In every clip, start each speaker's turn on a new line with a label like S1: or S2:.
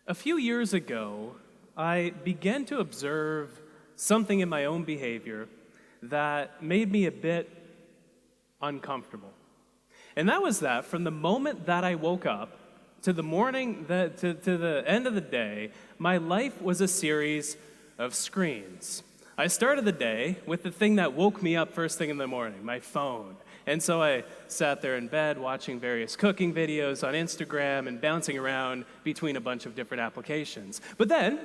S1: A few years ago, I began to observe something in my own behavior that made me a bit uncomfortable. And that was that from the moment that I woke up to the morning, to the end of the day, my life was a series of screens. I started the day with the thing that woke me up first thing in the morning, my phone. And so I sat there in bed watching various cooking videos on Instagram and bouncing around between a bunch of different applications. But then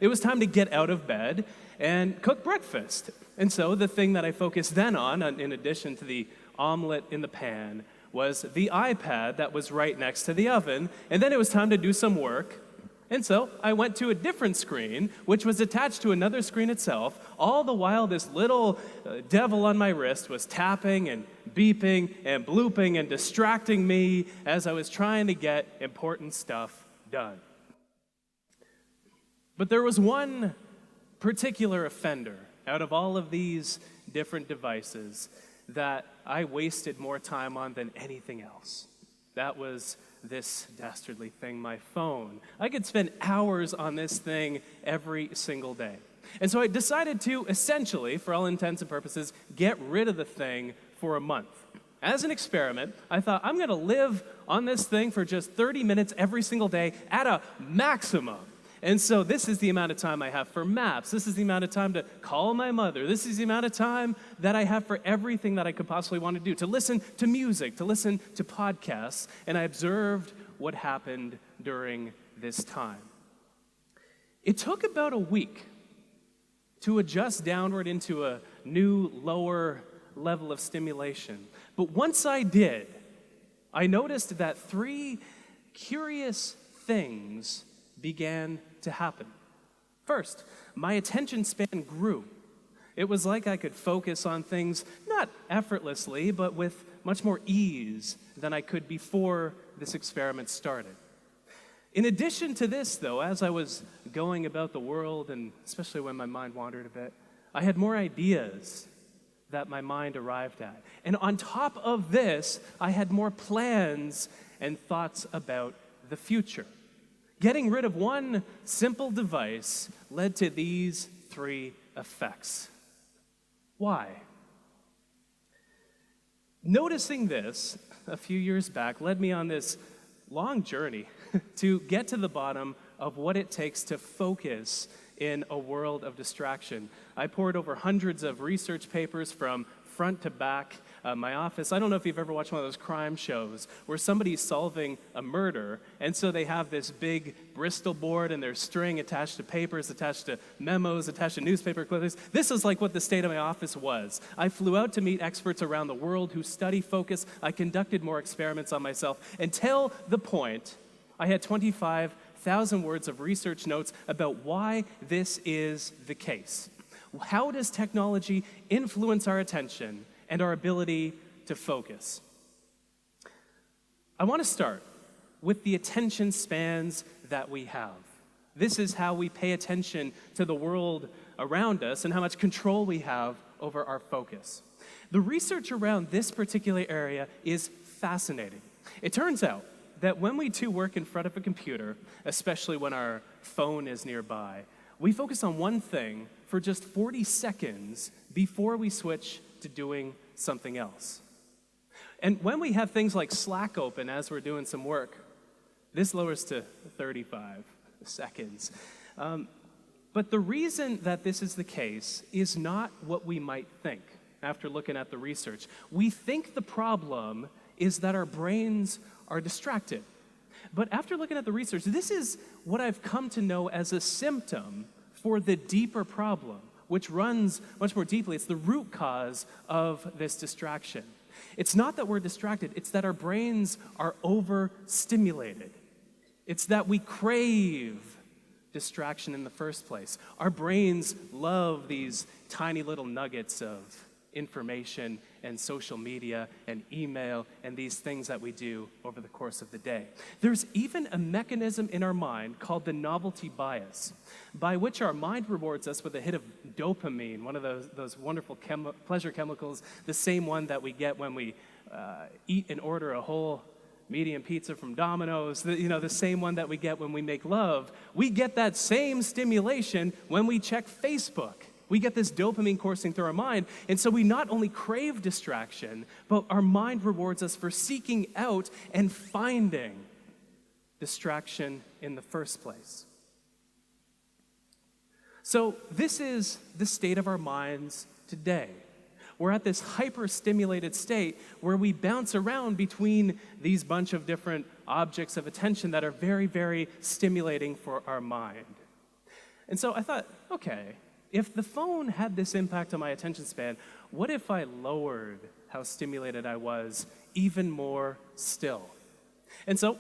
S1: it was time to get out of bed and cook breakfast. And so the thing that I focused then on, in addition to the omelet in the pan, was the iPad that was right next to the oven. And then it was time to do some work. And so I went to a different screen, which was attached to another screen itself, all the while this little devil on my wrist was tapping and beeping and blooping and distracting me as I was trying to get important stuff done. But there was one particular offender out of all of these different devices that I wasted more time on than anything else. That was this dastardly thing, my phone. I could spend hours on this thing every single day. And so I decided to essentially, for all intents and purposes, get rid of the thing for a month. As an experiment, I thought I'm going to live on this thing for just 30 minutes every single day at a maximum. And so this is the amount of time I have for maps. This is the amount of time to call my mother. This is the amount of time that I have for everything that I could possibly want to do, to listen to music, to listen to podcasts. And I observed what happened during this time. It took about a week to adjust downward into a new, lower level of stimulation. But once I did, I noticed that three curious things began to happen. First, my attention span grew. It was like I could focus on things not effortlessly, but with much more ease than I could before this experiment started. In addition to this, though, as I was going about the world, and especially when my mind wandered a bit, I had more ideas that my mind arrived at. And on top of this, I had more plans and thoughts about the future. Getting rid of one simple device led to these three effects. Why? Noticing this a few years back led me on this long journey to get to the bottom of what it takes to focus in a world of distraction. I poured over hundreds of research papers from front to back. My office, I don't know if you've ever watched one of those crime shows where somebody's solving a murder, and so they have this big Bristol board and there's string attached to papers, attached to memos, attached to newspaper clippings. This is like what the state of my office was. I flew out to meet experts around the world who study focus. I conducted more experiments on myself until the point I had 25,000 words of research notes about why this is the case. How does technology influence our attention and our ability to focus? I want to start with the attention spans that we have. This is how we pay attention to the world around us and how much control we have over our focus. The research around this particular area is fascinating. It turns out that when we do work in front of a computer, especially when our phone is nearby, we focus on one thing for just 40 seconds before we switch to doing something else. And when we have things like Slack open as we're doing some work, this lowers to 35 seconds. But the reason that this is the case is not what we might think after looking at the research. We think the problem is that our brains are distracted. But after looking at the research, this is what I've come to know as a symptom for the deeper problem, which runs much more deeply. It's the root cause of this distraction. It's not that we're distracted, it's that our brains are overstimulated. It's that we crave distraction in the first place. Our brains love these tiny little nuggets of information and social media and email and these things that we do over the course of the day. There's even a mechanism in our mind called the novelty bias, by which our mind rewards us with a hit of dopamine, one of those wonderful pleasure chemicals, the same one that we get when we eat and order a whole medium pizza from Domino's, the same one that we get when we make love, we get that same stimulation when we check Facebook. We get this dopamine coursing through our mind, and so we not only crave distraction, but our mind rewards us for seeking out and finding distraction in the first place. So this is the state of our minds today. We're at this hyper-stimulated state where we bounce around between these bunch of different objects of attention that are very, very stimulating for our mind. And so I thought, okay, if the phone had this impact on my attention span, what if I lowered how stimulated I was even more still? And so,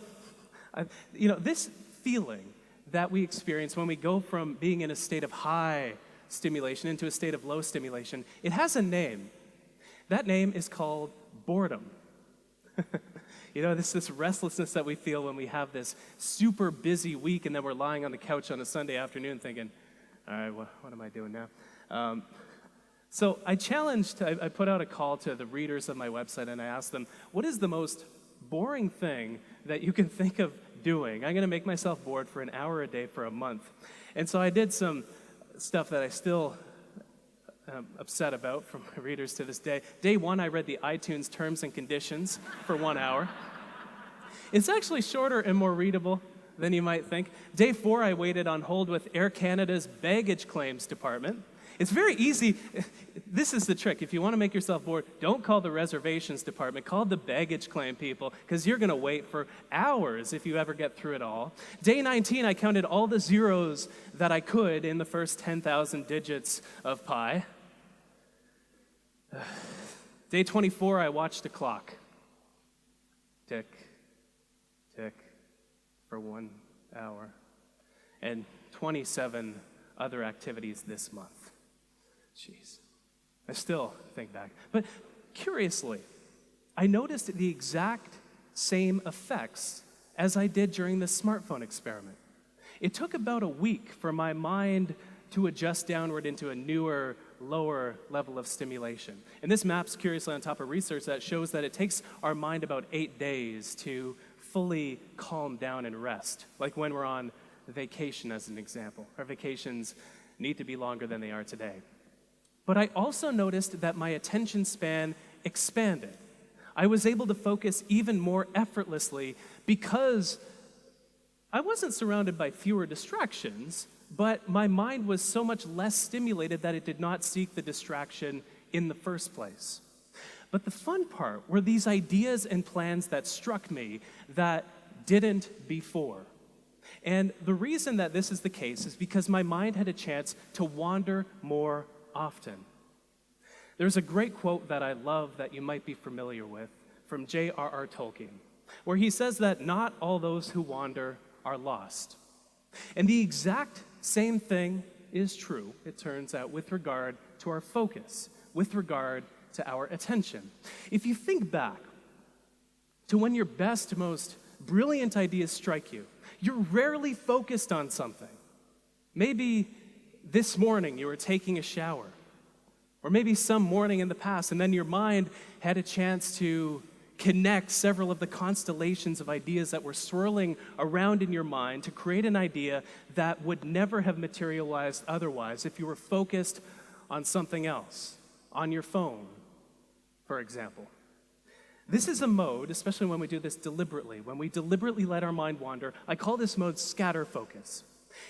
S1: this feeling that we experience when we go from being in a state of high stimulation into a state of low stimulation, it has a name. That name is called boredom. This restlessness that we feel when we have this super busy week and then we're lying on the couch on a Sunday afternoon thinking, all right, what am I doing now? So I put out a call to the readers of my website and I asked them, what is the most boring thing that you can think of doing? I'm going to make myself bored for an hour a day for a month. And so I did some stuff that I still am upset about from my readers to this day. Day one, I read the iTunes terms and conditions for 1 hour. It's actually shorter and more readable than you might think. Day 4, I waited on hold with Air Canada's baggage claims department. It's very easy. This is the trick. If you want to make yourself bored, don't call the reservations department. Call the baggage claim people, because you're going to wait for hours if you ever get through it all. Day 19, I counted all the zeros that I could in the first 10,000 digits of pi. Day 24, I watched the clock. Tick, tick, for 1 hour. And 27 other activities this month. Jeez. I still think back. But curiously, I noticed the exact same effects as I did during the smartphone experiment. It took about a week for my mind to adjust downward into a newer, lower level of stimulation. And this maps curiously on top of research that shows that it takes our mind about 8 days to fully calm down and rest, like when we're on vacation as an example. Our vacations need to be longer than they are today. But I also noticed that my attention span expanded. I was able to focus even more effortlessly because I wasn't surrounded by fewer distractions, but my mind was so much less stimulated that it did not seek the distraction in the first place. But the fun part were these ideas and plans that struck me that didn't before. And the reason that this is the case is because my mind had a chance to wander more often. There's a great quote that I love that you might be familiar with from J.R.R. Tolkien, where he says that not all those who wander are lost. And the exact same thing is true, it turns out, with regard to our focus, with regard to our attention. If you think back to when your best, most brilliant ideas strike you, you're rarely focused on something. Maybe this morning you were taking a shower, or maybe some morning in the past, and then your mind had a chance to connect several of the constellations of ideas that were swirling around in your mind to create an idea that would never have materialized otherwise if you were focused on something else, on your phone, for example. This is a mode, especially when we do this deliberately, when we deliberately let our mind wander. I call this mode scatter focus.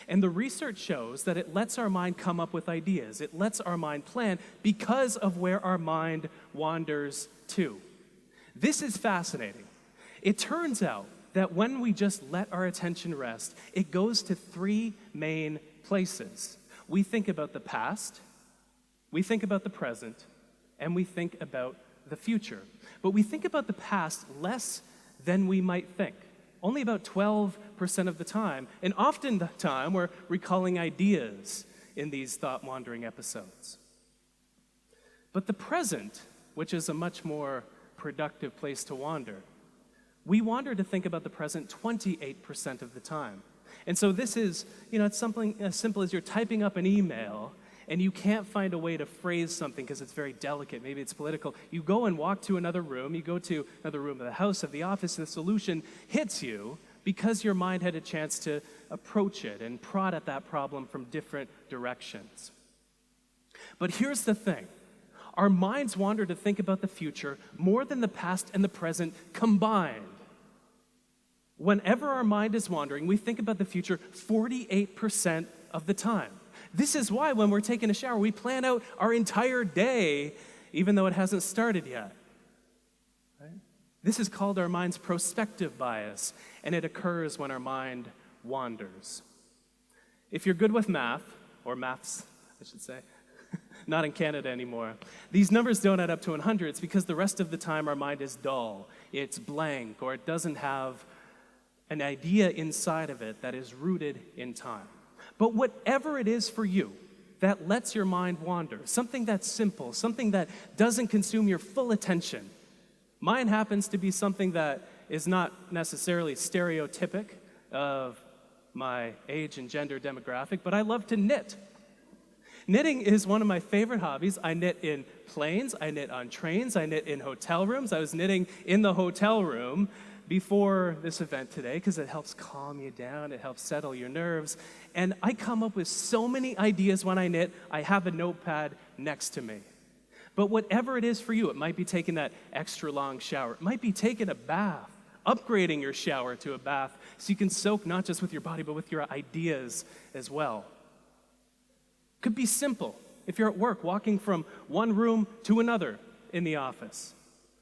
S1: And the research shows that it lets our mind come up with ideas. It lets our mind plan because of where our mind wanders to. This is fascinating. It turns out that when we just let our attention rest, it goes to 3 main places. We think about the past, we think about the present, and we think about the future. But we think about the past less than we might think. Only about 12% of the time, and often the time we're recalling ideas in these thought-wandering episodes. But the present, which is a much more productive place to wander, we wander to think about the present 28% of the time. And so this is, it's something as simple as you're typing up an email, and you can't find a way to phrase something because it's very delicate, maybe it's political, you go and walk to another room, you go to another room of the house, of the office, and the solution hits you because your mind had a chance to approach it and prod at that problem from different directions. But here's the thing. Our minds wander to think about the future more than the past and the present combined. Whenever our mind is wandering, we think about the future 48% of the time. This is why when we're taking a shower, we plan out our entire day, even though it hasn't started yet. Right? This is called our mind's prospective bias, and it occurs when our mind wanders. If you're good with math, or maths, I should say, not in Canada anymore, these numbers don't add up to 100. It's because the rest of the time our mind is dull, it's blank, or it doesn't have an idea inside of it that is rooted in time. But whatever it is for you that lets your mind wander, something that's simple, something that doesn't consume your full attention. Mine happens to be something that is not necessarily stereotypic of my age and gender demographic, but I love to knit. Knitting is one of my favorite hobbies. I knit in planes, I knit on trains, I knit in hotel rooms. I was knitting in the hotel room before this event today because it helps calm you down, it helps settle your nerves. And I come up with so many ideas when I knit. I have a notepad next to me. But whatever it is for you, it might be taking that extra long shower. It might be taking a bath, upgrading your shower to a bath so you can soak not just with your body but with your ideas as well. Could be simple. If you're at work, walking from one room to another in the office.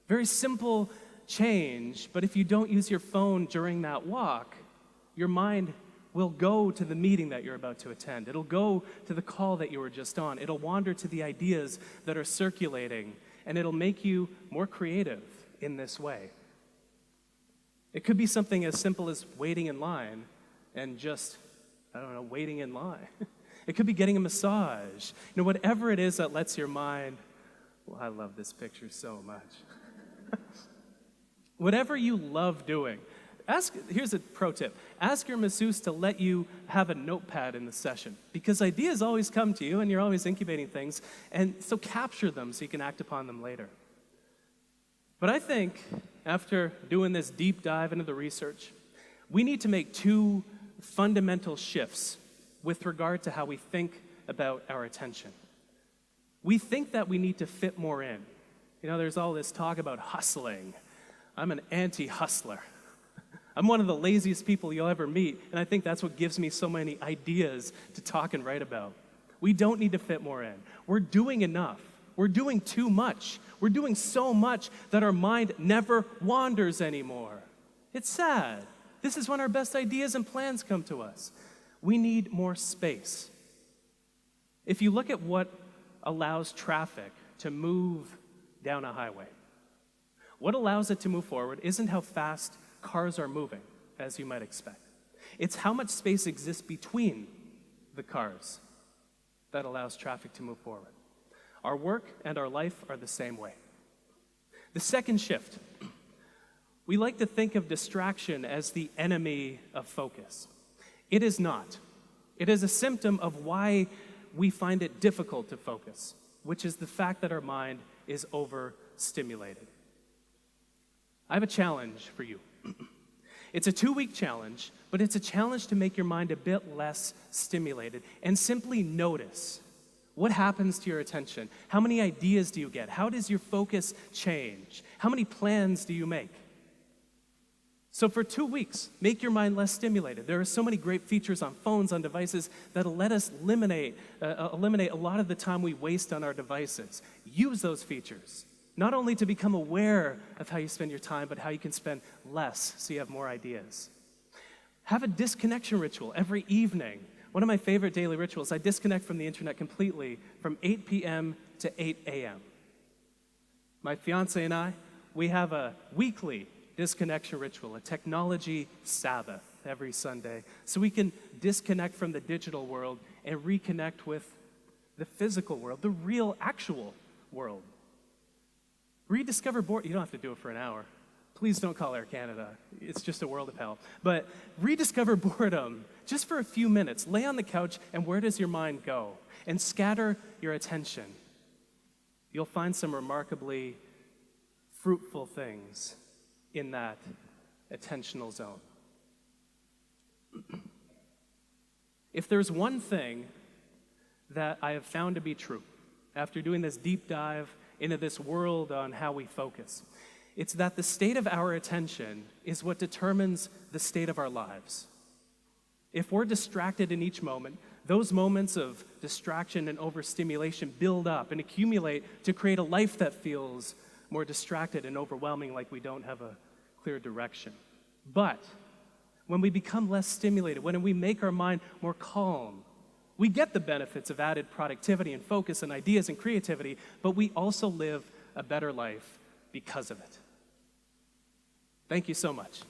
S1: Very simple change, but if you don't use your phone during that walk, your mind will go to the meeting that you're about to attend. It'll go to the call that you were just on. It'll wander to the ideas that are circulating, and it'll make you more creative in this way. It could be something as simple as waiting in line and just, waiting in line. It could be getting a massage. Whatever it is that lets your mind, well, I love this picture so much. Whatever you love doing, here's a pro tip. Ask your masseuse to let you have a notepad in the session because ideas always come to you and you're always incubating things, and so capture them so you can act upon them later. But I think after doing this deep dive into the research, we need to make two fundamental shifts with regard to how we think about our attention. We think that we need to fit more in. There's all this talk about hustling. I'm an anti-hustler. I'm one of the laziest people you'll ever meet, and I think that's what gives me so many ideas to talk and write about. We don't need to fit more in. We're doing enough. We're doing too much. We're doing so much that our mind never wanders anymore. It's sad. This is when our best ideas and plans come to us. We need more space. If you look at what allows traffic to move down a highway, what allows it to move forward isn't how fast cars are moving, as you might expect. It's how much space exists between the cars that allows traffic to move forward. Our work and our life are the same way. The second shift, we like to think of distraction as the enemy of focus. It is not. It is a symptom of why we find it difficult to focus, which is the fact that our mind is overstimulated. I have a challenge for you. It's a 2-week challenge, but it's a challenge to make your mind a bit less stimulated and simply notice what happens to your attention. How many ideas do you get? How does your focus change? How many plans do you make? So for 2 weeks, make your mind less stimulated. There are so many great features on phones, on devices, that'll let us eliminate a lot of the time we waste on our devices. Use those features, not only to become aware of how you spend your time, but how you can spend less so you have more ideas. Have a disconnection ritual every evening. One of my favorite daily rituals, I disconnect from the internet completely from 8 p.m. to 8 a.m. My fiance and I, we have a weekly disconnection ritual, a technology Sabbath every Sunday, so we can disconnect from the digital world and reconnect with the physical world, the real, actual world. Rediscover boredom. You don't have to do it for an hour. Please don't call Air Canada. It's just a world of hell. But rediscover boredom just for a few minutes. Lay on the couch, and where does your mind go? and scatter your attention, you'll find some remarkably fruitful things in that attentional zone. If there's one thing that I have found to be true after doing this deep dive into this world on how we focus, it's that the state of our attention is what determines the state of our lives. If we're distracted in each moment, those moments of distraction and overstimulation build up and accumulate to create a life that feels more distracted and overwhelming, like we don't have a clear direction. But when we become less stimulated, when we make our mind more calm, we get the benefits of added productivity and focus and ideas and creativity, but we also live a better life because of it. Thank you so much.